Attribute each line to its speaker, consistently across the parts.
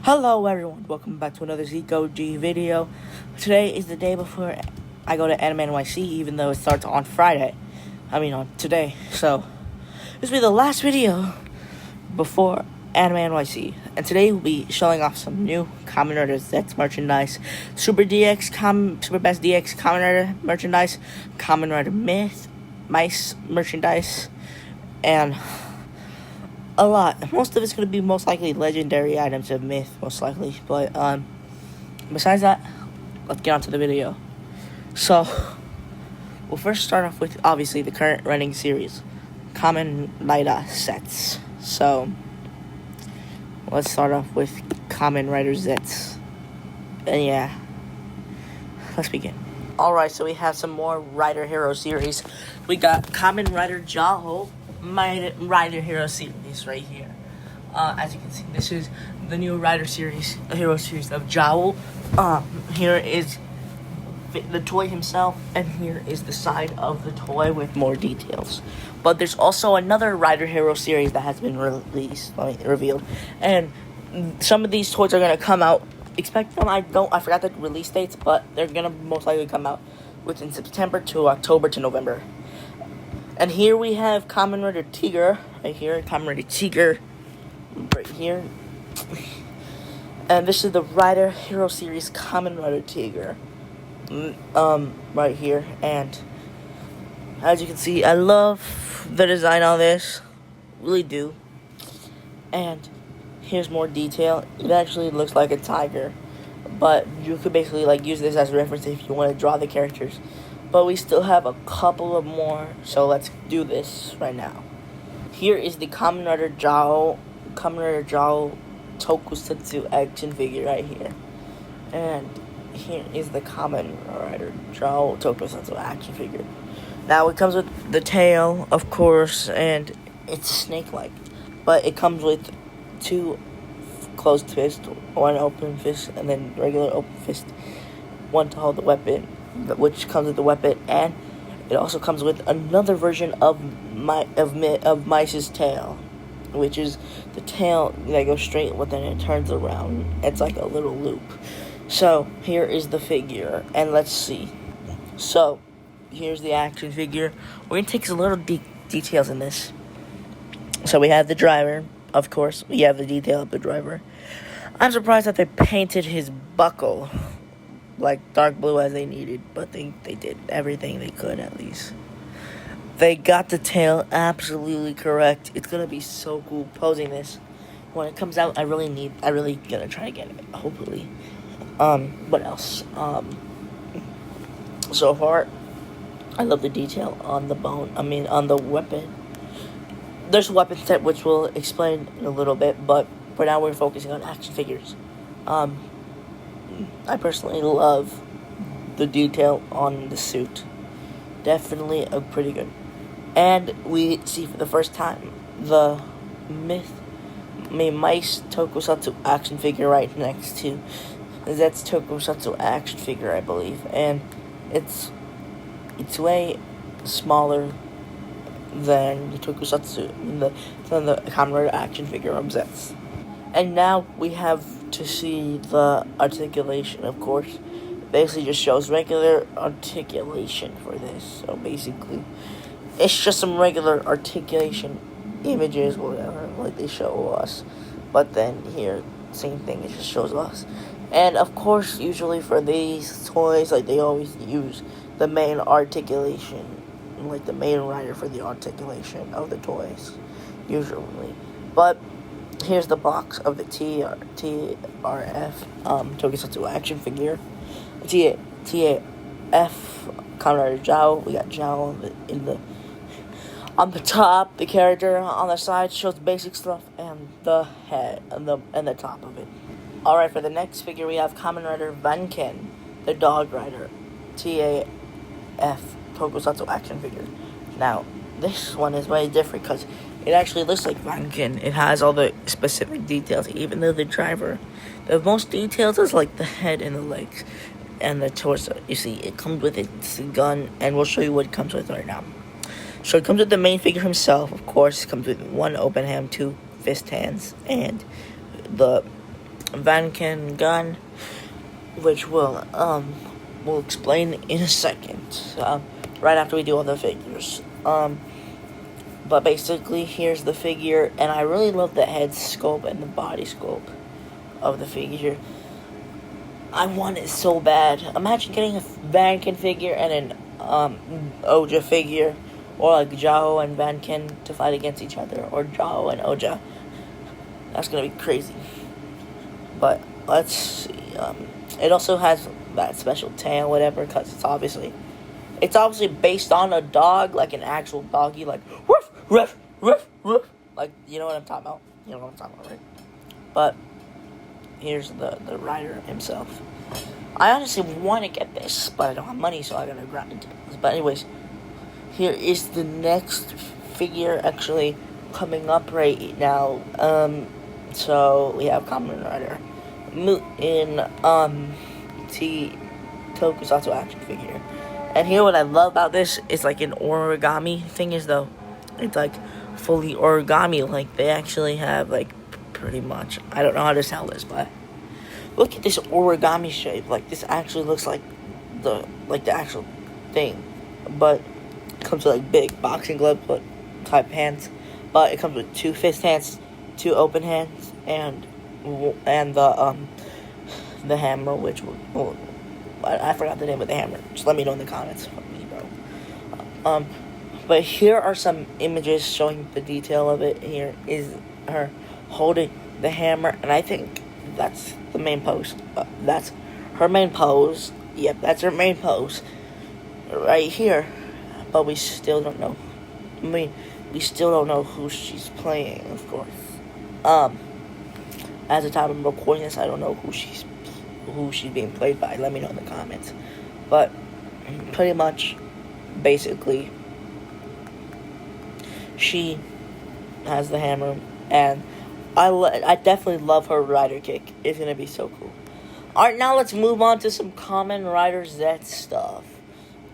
Speaker 1: Hello everyone, welcome back to another ZekoG video. Today is the day before I go to Anime NYC, even though it starts on Friday. On today. So, this will be the last video before Anime NYC. And today we'll be showing off some new Kamen Rider Z merchandise, Super Best DX Kamen Rider merchandise, Kamen Rider Mice merchandise, and a lot. Most of it's going to be most likely legendary items of Myth, most likely. But, besides that, let's get on to the video. So, we'll first start off with, obviously, the current running series, Kamen Rider sets. So, let's start off with Kamen Rider Zets. And yeah, let's begin. Alright, so we have some more Rider Hero series. We got Kamen Rider Jaho, my Rider Hero series right here. As you can see, this is the new Rider series, Hero series of Jowl. Here is the toy himself, and here is the side of the toy with more details. But there's also another Rider Hero series that has been revealed, and some of these toys are gonna come out. Expect them. I forgot the release dates, but they're gonna most likely come out within September to October to November. And here we have Kamen Rider Tiger, right here, Kamen Rider Tiger, right here. And this is the Rider Hero Series Kamen Rider Tiger, right here. And as you can see, I love the design on this, really do. And here's more detail. It actually looks like a tiger, but you could basically use this as a reference if you want to draw the characters. But we still have a couple of more, so let's do this right now. Here is the Kamen Rider Jowl Tokusatsu action figure right here. And here is the Kamen Rider Jowl Tokusatsu action figure. Now it comes with the tail, of course, and it's snake-like. But it comes with two closed fists, one open fist, and then regular open fist, one to hold the weapon, which comes with the weapon, and it also comes with another version of Mice's tail, which is the tail that goes straight, but then it turns around. It's like a little loop. So here is the figure, and let's see. So here's the action figure. We're gonna take some little details in this. So we have the driver, of course. We have the detail of the driver. I'm surprised that they painted his buckle like dark blue as they needed, but they did everything they could. At least they got the tail absolutely correct. It's gonna be so cool posing this when it comes out. I really gonna try to get it, hopefully. What else? So far, I love the detail on the bone. On the weapon. There's a weapon set which we'll explain in a little bit, but for now we're focusing on action figures. I personally love the detail on the suit. Definitely a pretty good. And we see for the first time the Mice Tokusatsu action figure right next to Zet's Tokusatsu action figure, I believe. And it's way smaller than the Tokusatsu, than the Kamen Rider action figure of Zet's. And now we have to see the articulation, of course. It basically just shows regular articulation for this. So basically, it's just some regular articulation images, whatever, like they show us. But then here, same thing, it just shows us. And of course, usually for these toys, they always use the main articulation, the main rider for the articulation of the toys, usually. But here's the box of the TRF Tokusatsu action figure. TAF Kamen Rider Jowl. We got Jowl on the top. The character on the side shows basic stuff, and the head and the top of it. Alright, for the next figure we have Kamen Rider Vanken, the dog rider. TAF Tokusatsu action figure. Now, this one is very different because it actually looks like Vanken. It has all the specific details, even though the driver, the most details is the head and the legs and the torso. You see, it comes with its gun, and we'll show you what it comes with right now. So it comes with the main figure himself, of course. It comes with one open hand, two fist hands, and the Vanken gun, which we'll explain in a second, right after we do all the figures. But basically, here's the figure, and I really love the head sculpt and the body sculpt of the figure. I want it so bad. Imagine getting a Vanken figure and an Oja figure, or like Jao and Vanken to fight against each other, or Jao and Oja. That's gonna be crazy. But let's see. It also has that special tail, whatever, because it's obviously based on a dog, like an actual doggy, like woof, woof, woof, woof. Like, you know what I'm talking about. You know what I'm talking about, right? But here's the rider himself. I honestly want to get this, but I don't have money, so I gotta grab it. But anyways, here is the next figure actually coming up right now. So we have Kamen Rider in Tokusatsu action figure. And here, what I love about this is like an origami thing is though, it's like fully origami. Like they actually have like pretty much, I don't know how to sell this, but look at this origami shape. Like this actually looks like the actual thing, but it comes with like big boxing glove type hands. But it comes with 2 fist hands, 2 open hands, and the hammer, which I forgot the name of the hammer. Just let me know in the comments. Fuck me, bro. But here are some images showing the detail of it. Here is her holding the hammer, and I think that's the main pose. That's her main pose. Yep, that's her main pose. Right here. But we still don't know. We still don't know who she's playing, of course. At the time I'm recording this, I don't know who she's being played by. Let me know in the comments. But pretty much, basically, she has the hammer, and I definitely love her rider kick. It's gonna be so cool. Alright, now let's move on to some Kamen Rider Z stuff.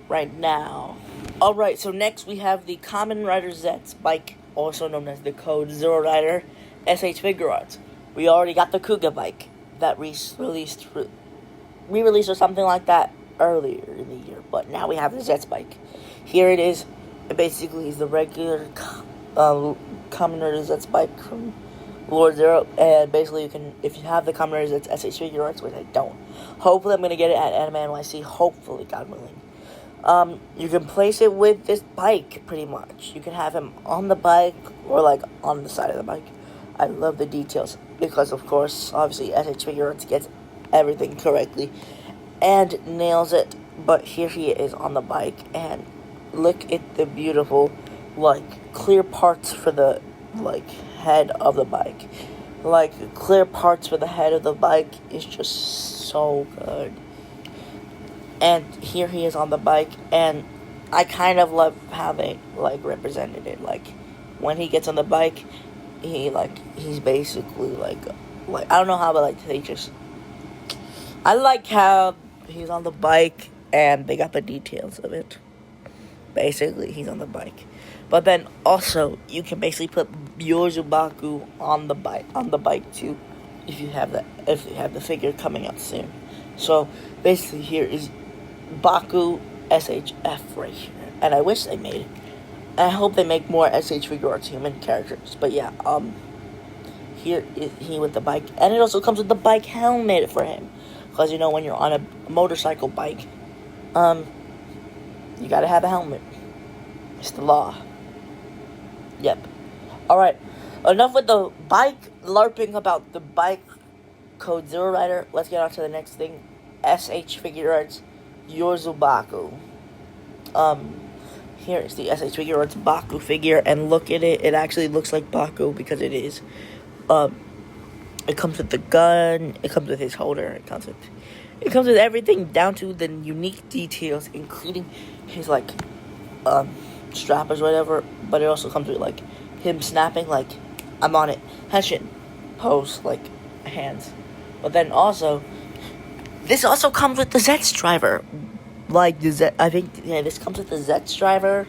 Speaker 1: Right now. Alright, so next we have the Kamen Rider Z bike, also known as the Code Zero Rider SH Figure Arts. We already got the Kuga bike that re-released or something like that earlier in the year, but now we have the Z bike. Here it is. It basically is the regular Kamen Rider Z bike from Lord Zero, and basically you can, if you have the Kamen Rider Z SH Figure Arts, which I don't, hopefully I'm going to get it at Anime NYC, hopefully, God willing. You can place it with this bike, pretty much. You can have him on the bike, or like on the side of the bike. I love the details, because of course, obviously, SH Figure Arts gets everything correctly, and nails it. But here he is on the bike, and look at the beautiful, like, clear parts for the, like, head of the bike. Like, clear parts for the head of the bike is just so good. And here he is on the bike, and I kind of love having, like, represented it. Like, when he gets on the bike, he's basically, like, I don't know how, but, like, I like how he's on the bike, and they got the details of it. Basically, he's on the bike. But then, also, you can basically put Yozubaku on the bike, too, if you have the figure coming out soon. So, basically, here is Baku SHF right here, and I wish they made it. I hope they make more SH Figure Arts human characters. But yeah, here is he with the bike, and it also comes with the bike helmet for him, because you know when you're on a motorcycle bike, you gotta have a helmet. It's the law. Yep. All right. Enough with the bike LARPing about the bike Code Zero Rider. Let's get on to the next thing. SH Figure Arts Yozubaku. Here is the SH Figure Arts Baku figure, and look at it. It actually looks like Baku because it is. It comes with the gun. It comes with his holder. It comes with everything down to the unique details, including his like strappers or whatever. But it also comes with like him snapping like I'm on it, henshin pose like hands. But then also, this also comes with the Zets driver. Like the Z, I think, yeah, this comes with the Zets driver.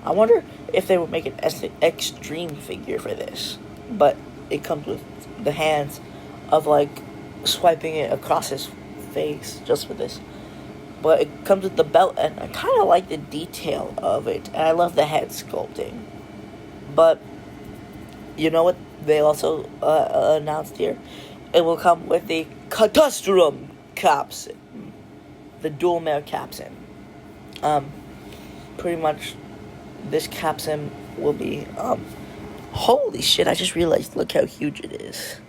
Speaker 1: I wonder if they would make an extreme figure for this. But it comes with the hands of like swiping it across his face just for this. But it comes with the belt, and I kind of like the detail of it, and I love the head sculpting. But you know what they also announced here? It will come with the Catastrum capsule, the dual mare capsule. Pretty much this capsule will be holy shit, I just realized, look how huge it is.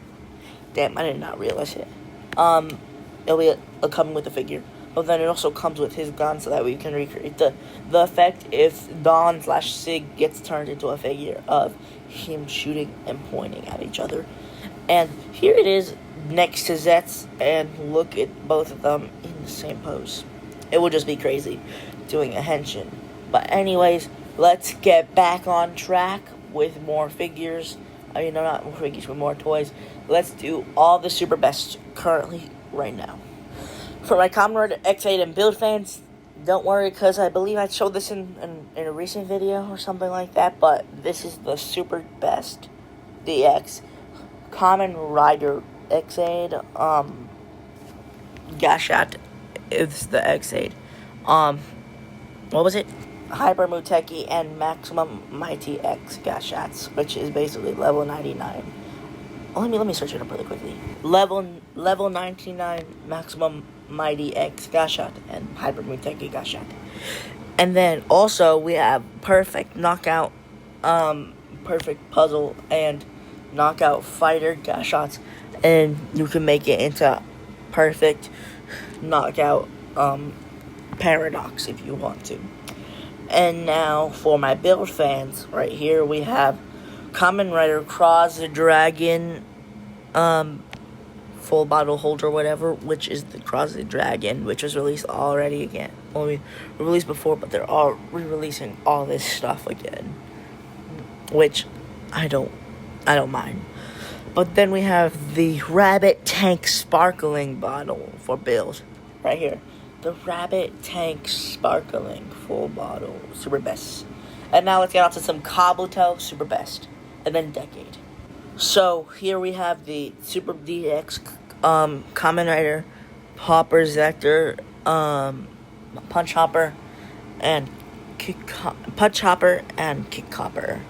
Speaker 1: Damn, I did not realize it. It'll be coming with the figure. But then it also comes with his gun so that we can recreate the effect if Don/Sig gets turned into a figure of him shooting and pointing at each other. And here it is next to Zet's, and look at both of them in the same pose. It will just be crazy doing a henshin. But anyways, let's get back on track with more figures. I mean, no, not more figures, but more toys. Let's do all the Super Best currently right now. For my Kamen Rider X8 and build fans, don't worry, because I believe I showed this in a recent video or something like that, but this is the Super Best DX Kamen Rider X8, Gashat, it's the X8, what was it? Hyper Muteki and Maximum Mighty X Gashats, which is basically level 99. Oh, let me search it up really quickly. Level 99 Maximum Mighty X Gashat and Hyper Muteki Gashat. And then also we have Perfect Knockout, Perfect Puzzle, and Knockout Fighter Gashats, and you can make it into Perfect Knockout Paradox if you want to. And now for my build fans, right here we have Kamen Rider Cross the Dragon full bottle holder, whatever, which is the Cross the Dragon, which was released already again. Well, we released before, but they're all re-releasing all this stuff again, which I don't mind. But then we have the Rabbit Tank Sparkling bottle for build, right here. The Rabbit Tank Sparkling full bottle Super Best. And now let's get on to some Kabuto Super Best, and then Decade. So here we have the Super DX Kamen Rider Hopper Zector, Punch Hopper and Kick Hopper.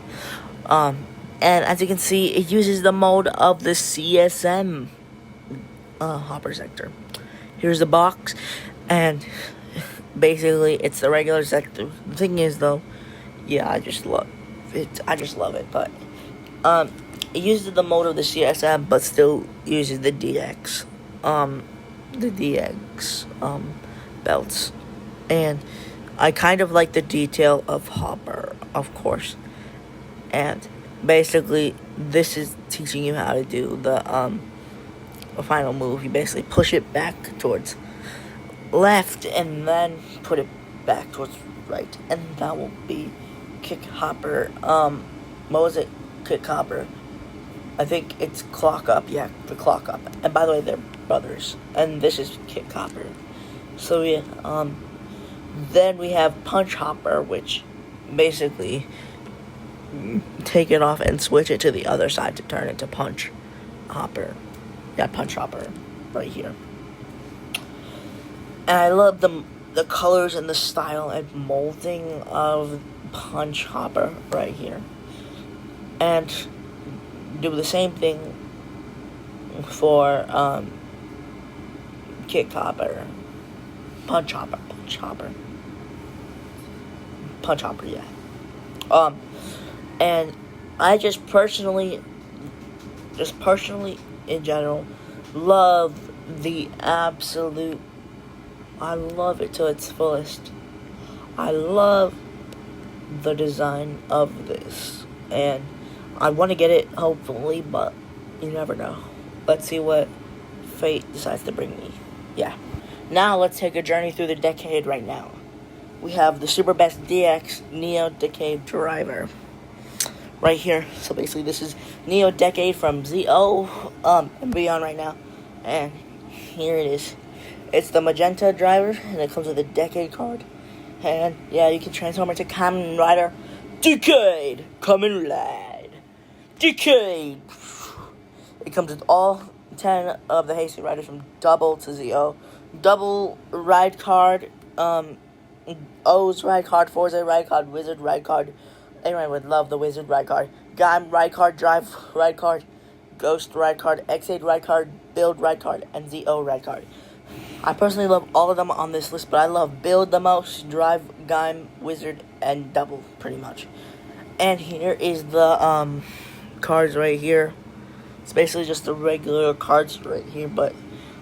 Speaker 1: And as you can see, it uses the mode of the CSM Hopper Zector. Here's the box, and basically it's the regular Zector. The thing is, though, yeah, I just love it. But it uses the mode of the CSM, but still uses the DX, belts. And I kind of like the detail of Hopper, of course. And basically, this is teaching you how to do the final move. You basically push it back towards left, and then put it back towards right, and that will be Kick Hopper. What was it? Kick Hopper. I think it's Clock Up. Yeah, the Clock Up. And by the way, they're brothers. And this is Kick Hopper. So yeah. Then we have Punch Hopper, which basically take it off and switch it to the other side to turn it to Punch Hopper. Yeah, Punch Hopper right here. And I love the colors and the style and molding of Punch Hopper right here. And do the same thing for Kick Hopper, Punch Hopper, yeah. And I just personally in general love the absolute. I love it to its fullest. I love the design of this, and I want to get it, hopefully, but you never know. Let's see what fate decides to bring me. Yeah. Now let's take a journey through the decade right now. We have the Super Best DX Neo Decade Driver right here. So basically this is Neo Decade from ZO and beyond right now. And here it is. It's the magenta driver, and it comes with a Decade card. And yeah, you can transform into Kamen Rider Decade! Kamen Rider Decade! It comes with all 10 of the Hasty Riders from double to ZO. Double ride card, O's ride card, Forza ride card, Wizard ride card. Anyone would love the Wizard ride card. Gaim ride card, Drive ride card, Ghost ride card, X8 ride card, Build ride card, and ZO ride card. I personally love all of them on this list, but I love Build the most, Drive, Gaim, Wizard, and Double, pretty much. And here is the cards right here. It's basically just the regular cards right here, but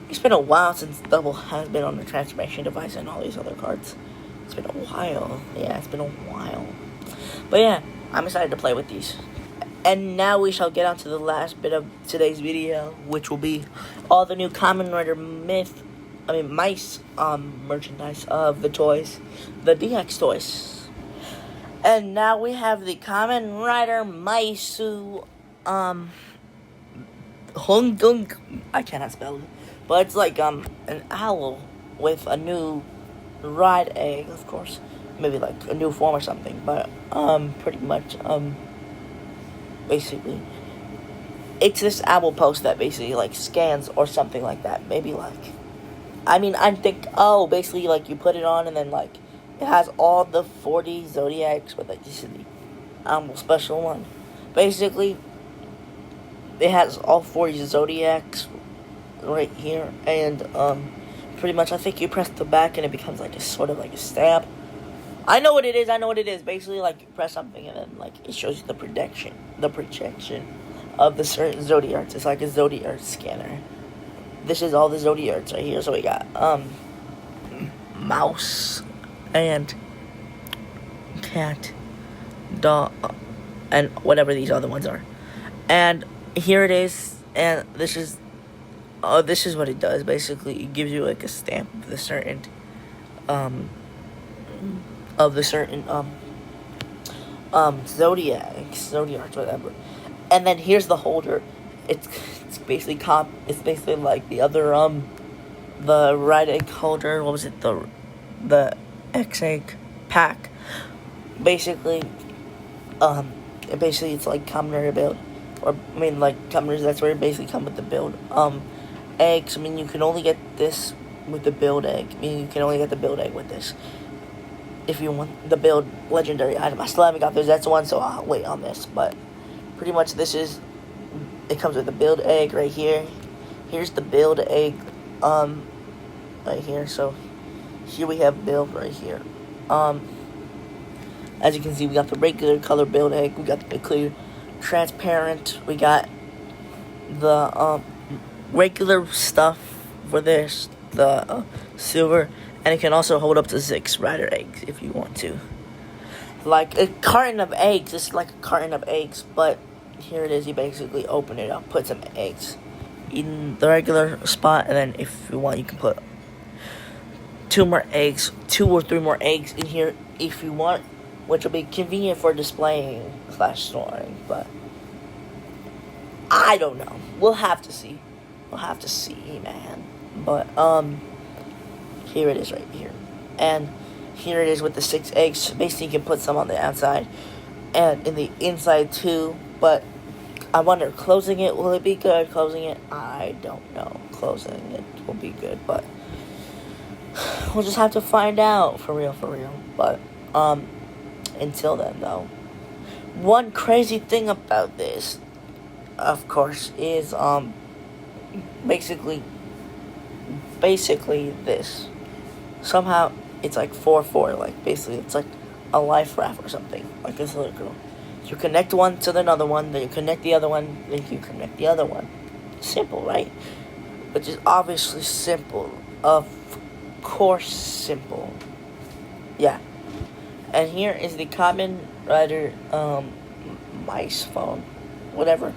Speaker 1: it's been a while since Double has been on the transformation device and all these other cards. It's been a while. Yeah, it's been a while. But yeah, I'm excited to play with these. And now we shall get on to the last bit of today's video, which will be all the new Kamen Rider mice merchandise of the toys, the DX toys. And now we have the Kamen Rider Maisu, I cannot spell it, but it's like, an owl with a new ride egg, of course. Maybe like a new form or something, but, pretty much, basically, it's this owl post that basically, like, scans or something like that. Maybe, like, I think, basically, like, you put it on and then, like, it has all the 40 Zodiacs, but, like, this is the special one. Basically, it has all 40 Zodiacs right here, and, pretty much, I think you press the back and it becomes, like, a sort of, like, a stamp. I know what it is. Basically, like, you press something and then, like, it shows you the projection of the certain Zodiacs. It's like a Zodiac scanner. This is all the Zodiacs right here. So we got, mouse and cat, dog, and whatever these other ones are. And here it is, and this is what it does. Basically, it gives you, like, a stamp of the certain, Zodiacs, whatever. And then here's the holder. It's basically like the other, the ride egg holder. What was it? The X egg pack. Basically, it's like Kamen Rider build. Like Kamen Rider, that's where it basically come with the build. Eggs, you can only get this with the build egg. You can only get the build egg with this. If you want the build legendary item. I still haven't got this. That's one, so I'll wait on this. But pretty much it comes with the build egg right here. Here's the build egg, right here. So here we have build right here. As you can see, we got the regular color build egg. We got the clear transparent. We got the, regular stuff for this, the, silver. And it can also hold up to 6 rider eggs if you want to. Like a carton of eggs. It's like a carton of eggs. But here it is. You basically open it up. Put some eggs in the regular spot. And then if you want, you can put 2 or 3 more eggs in here if you want. Which will be convenient for displaying / storing. But I don't know. We'll have to see. Man. But, here it is right here. And here it is with the 6 eggs. Basically, you can put some on the outside and in the inside too. But I wonder, closing it, will it be good? Closing it, I don't know. Closing it will be good, but we'll just have to find out for real. But until then, though, one crazy thing about this, of course, is basically this. Somehow, it's like 4-4, like, basically, it's like a life raft or something, like this little girl. You connect one to another one, then you connect the other one, then you connect the other one. Simple, right? Which is obviously simple. Of course simple. Yeah. And here is the Kamen Rider, mice phone. Whatever.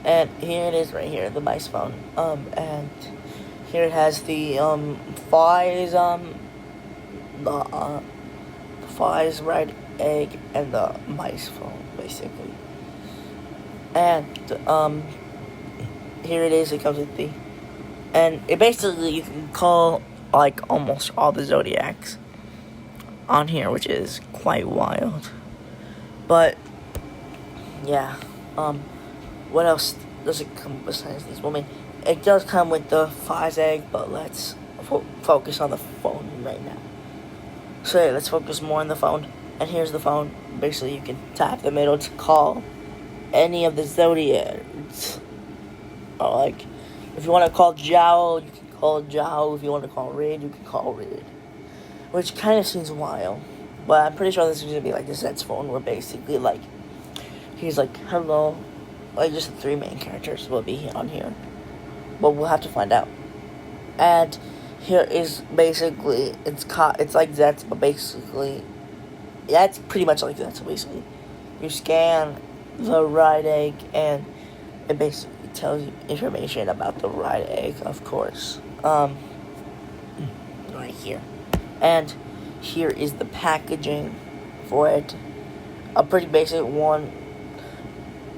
Speaker 1: And here it is right here, the mice phone. And here it has the, flies, the flies, ride egg, and the mice phone, basically. And, here it is, it comes with the, and it basically, you can call, like, almost all the Zodiacs on here, which is quite wild. But, yeah, what else doesn't come besides these. Well, I mean, it does come with the Fi's egg, but let's focus on the phone right now. So yeah, let's focus more on the phone. And here's the phone. Basically, you can tap the middle to call any of the zodiacs. Or like, if you want to call Jowl, you can call Jowl. If you want to call Rid, you can call Rid. Which kind of seems wild. But I'm pretty sure this is going to be like the Zed's phone, where basically, like, he's like, hello. Like, just the 3 main characters will be on here. But we'll have to find out. And here is basically, it's like Zed's, but basically, yeah, it's pretty much like that. So basically, you scan the right egg, and it basically tells you information about the right egg, of course. Right here. And here is the packaging for it. A pretty basic one.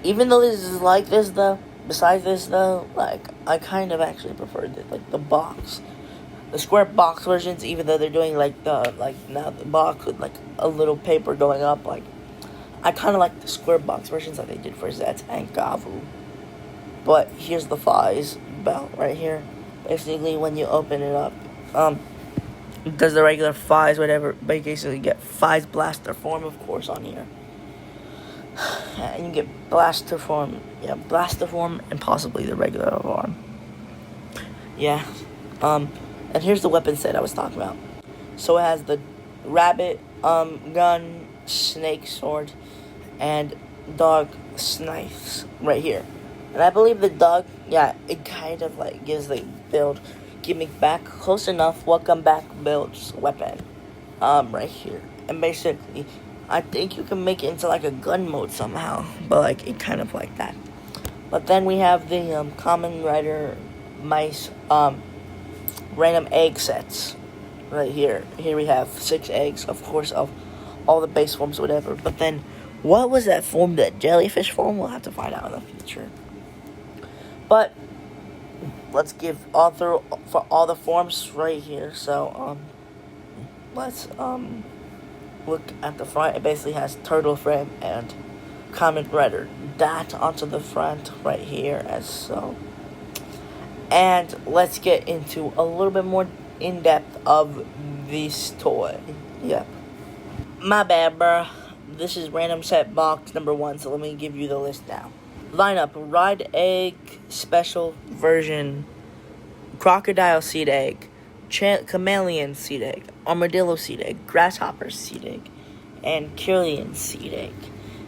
Speaker 1: Even though this is like this, though, besides this, though, like, I kind of actually preferred it, like, the box. The square box versions, even though they're doing, like, now the box with, like, a little paper going up, like, I kind of like the square box versions that they did for Zets and Gavu. But here's the Fi's belt right here. Basically, when you open it up, does the regular Fi's, whatever, basically you get Fi's blaster form, of course, on here. And you get blaster form, and possibly the regular form. Yeah. And here's the weapon set I was talking about. So it has the rabbit, gun, snake sword, and dog scythes right here. And I believe the dog, yeah, it kind of like gives the build gimmick back, close enough, welcome back builds weapon, right here. And basically, I think you can make it into like a gun mode somehow, but like it kind of like that. But then we have the Kamen Rider mice random egg sets right here. Here we have 6 eggs, of course, of all the base forms, whatever. But then, what was that form? That jellyfish form? We'll have to find out in the future. But let's give all through for all the forms right here. So let's look at the front. It basically has turtle frame and Kamen Rider that onto the front right here as so. And let's get into a little bit more in depth of this toy. Yep. My bad, bruh. This is random set box number 1, so let me give you the list now. Lineup: Ride Egg Special Version, Crocodile Seed Egg, Chameleon Seed Egg, Armadillo Seed Egg, Grasshopper Seed Egg, and Killian Seed Egg.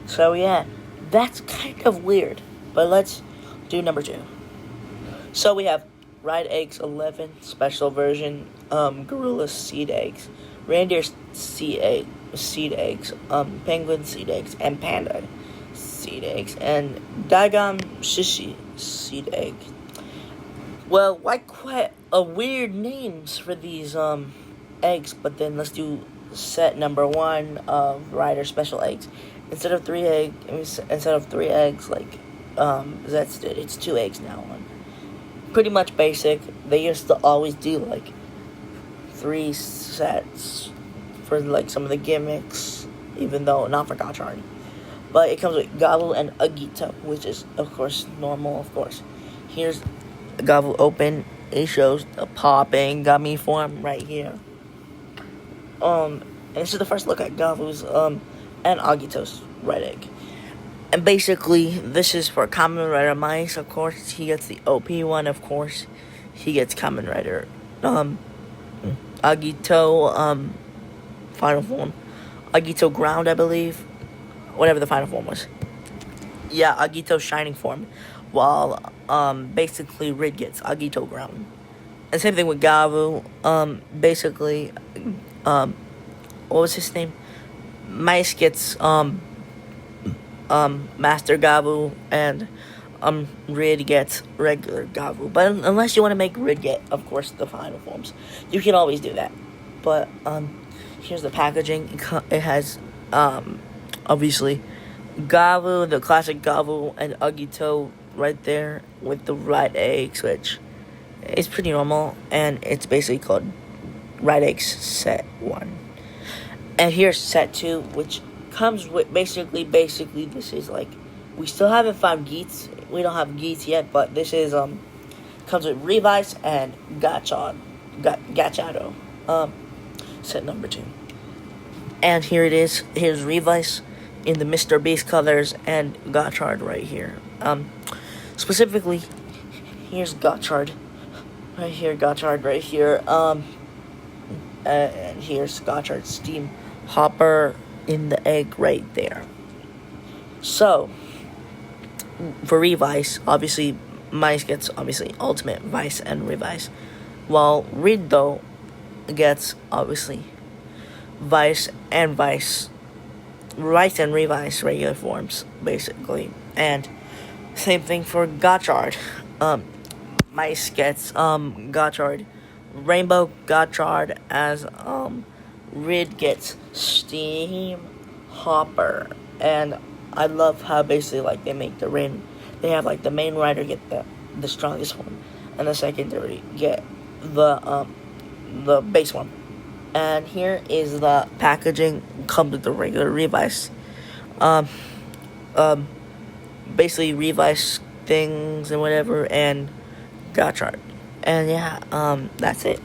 Speaker 1: So yeah, that's kind of weird, but let's do number 2. So we have Ride Eggs 11 Special Version, Gorilla Seed Eggs, Reindeer Seed Eggs, Penguin Seed Eggs, and Panda Seed Eggs, and Dagon Shishi Seed Egg. Well, like quite a weird names for these eggs, but then let's do set number 1 of Rider Special Eggs. Instead of 3 eggs like Zets did, it's 2 eggs now. Pretty much basic. They used to always do like 3 sets for like some of the gimmicks, even though not for Gachari. But it comes with Gavu and Agito, which is of course normal, of course. Here's Gavu open. It shows the popping gummy form right here. And this is the first look at Gavu's and Agito's right egg. And basically, this is for Kamen Rider Mice, of course. He gets the OP one, of course. He gets Kamen Rider Agito final form. Agito Ground, I believe. Whatever the final form was. Yeah, Agito Shining form. While basically Rid gets Agito Ground. And same thing with Gavu. Basically, what was his name? Mice gets Master Gavu, and Rid gets regular Gavu. But unless you want to make Rid get, of course, the final forms, you can always do that. But here's the packaging. It has obviously Gavu, the classic Gavu, and Agito right there with the right eggs, which is pretty normal, and it's basically called Right Eggs Set 1. And here's Set 2, which comes with basically this is like, we still haven't found Geats, we don't have Geats yet, but this is comes with Revice and Gachado. Set number 2. And here it is. Here's Revice in the Mr. Beast colors and Gotchard right here. Specifically, here's Gotchard. Right here, Gotchard right here. And here's Gotchard's Steam Hopper in the egg right there. So, for Revice, obviously, Mice gets, obviously, Ultimate, Vice, and Revice. While Riddo gets, obviously, Vice and Revice regular forms, basically. And same thing for Gotchard. Mice gets Gotchard Rainbow Gotchard, as Rid gets Steam Hopper. And I love how basically like they make the rain. They have like the main rider get the strongest one, and the secondary get the base one. And here is the packaging. Comes with the regular Revice. Basically Revice things and whatever, and Gotchard. And yeah, that's it.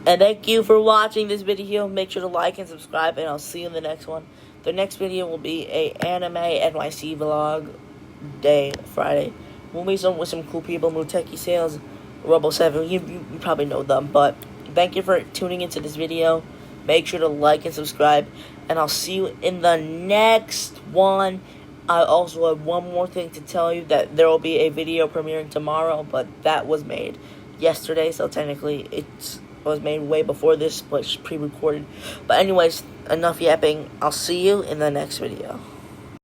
Speaker 1: And thank you for watching this video. Make sure to like and subscribe, and I'll see you in the next one. The next video will be a anime NYC vlog day, Friday. We'll meet with some cool people, Muteki Sales, Robo 7. You probably know them, but thank you for tuning into this video. Make sure to like and subscribe, and I'll see you in the next one. I also have one more thing to tell you, that there will be a video premiering tomorrow, but that was made yesterday, so technically it was made way before this, but it's pre-recorded. But anyways, enough yapping. I'll see you in the next video.